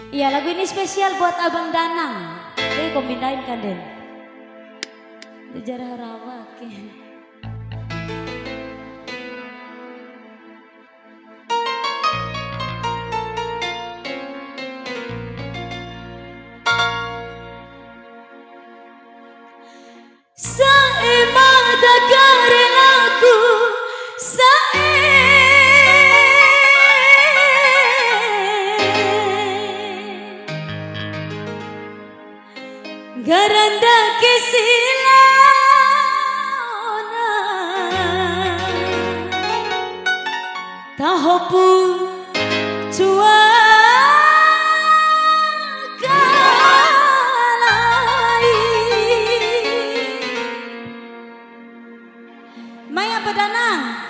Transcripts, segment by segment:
Iya, lagu ini spesial buat Abang Danang. Jadi kombinain kan Den. Di jarah rawak. Saemada karelaku garanda kesilana tahopu cua kalai Maya Pedanang.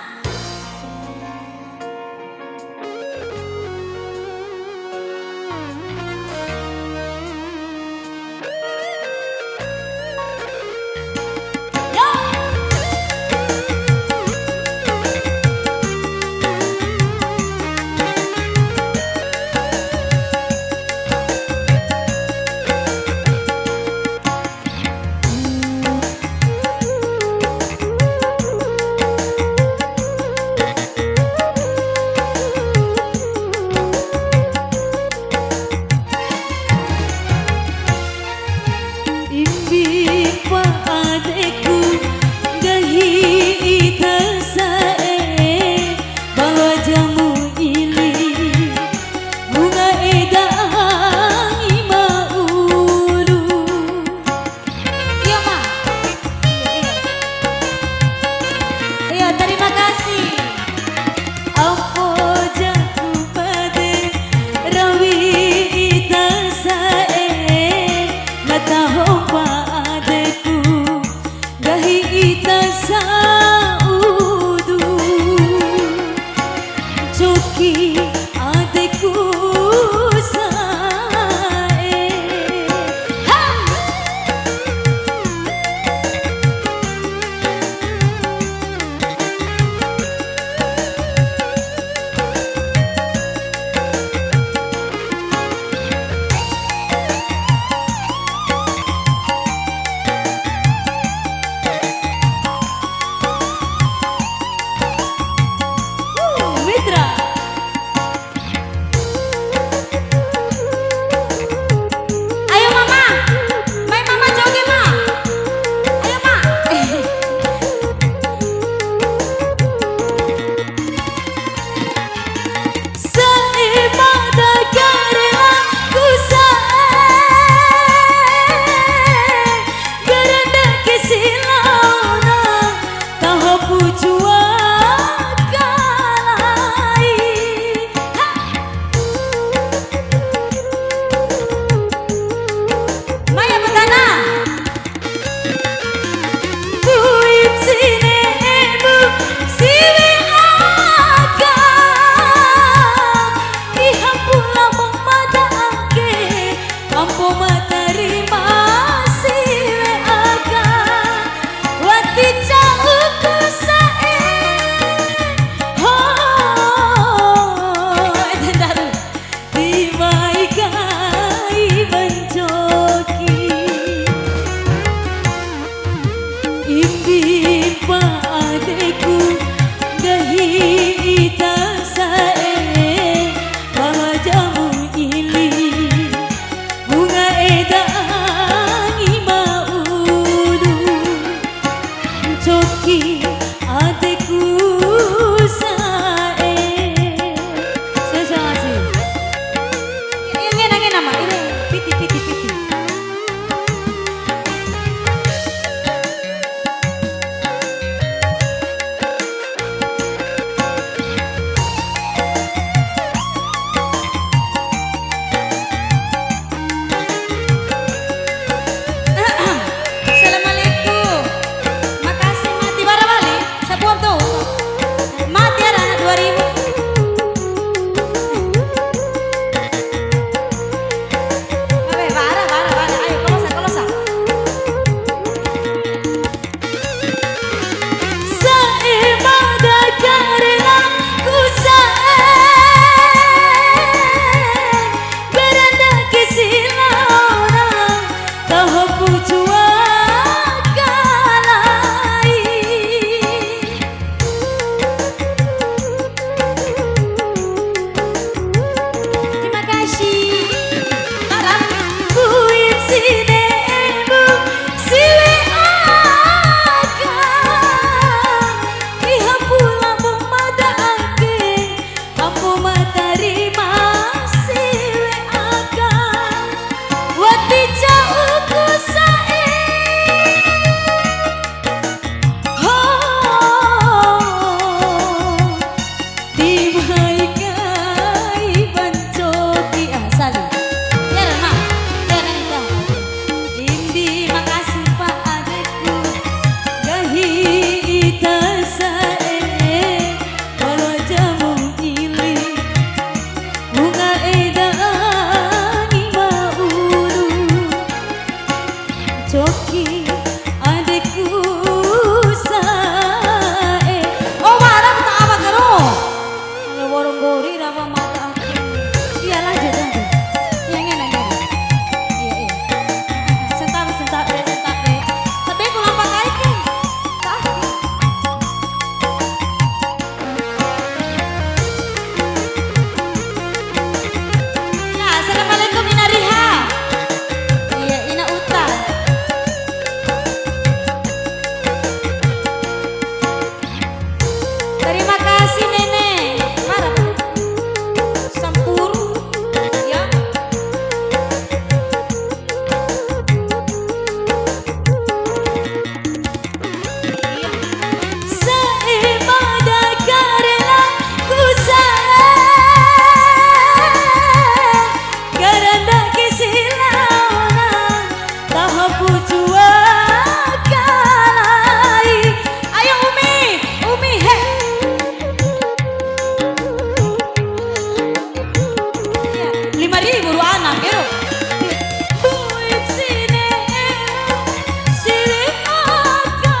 5.000 ru anak gitu. Buit sini sini akan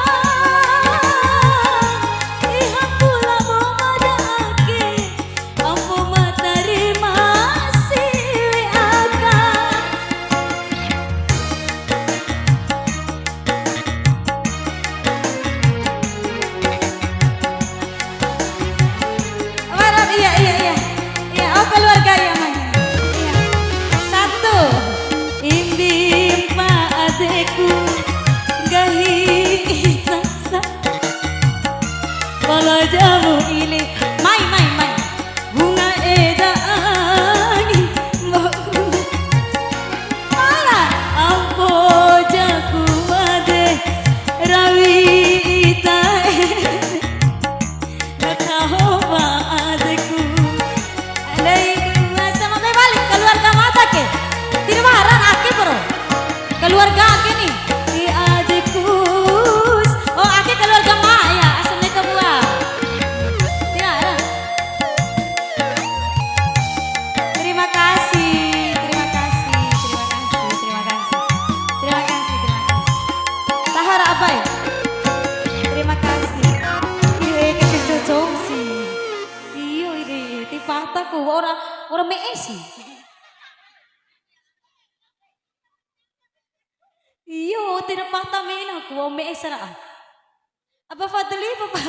ihak pula mau madake ampo matarima sili akan. Barat iya iya iya. Iya, oh keluarga ya Maya. Iya. Satu, imbim pak adekku gahi sasa. Kalau jamu ini, mai mai mai, bunga edaan, mana ampo jaku ade rawi itae. Katahoba adekku alaikum sama balik keluarga mata ke tidak marah ake bro keluarga ake nih di adekku oh ake keluarga Maya assalamualaikum buah tiara terima kasih terima kasih terima kasih terima kasih terima kasih terima kasih Tahara apa ya terima kasih iya kecil cocok sih iya ini di faktaku orang meesi iya tidak fakta main aku meesara apa fadli apa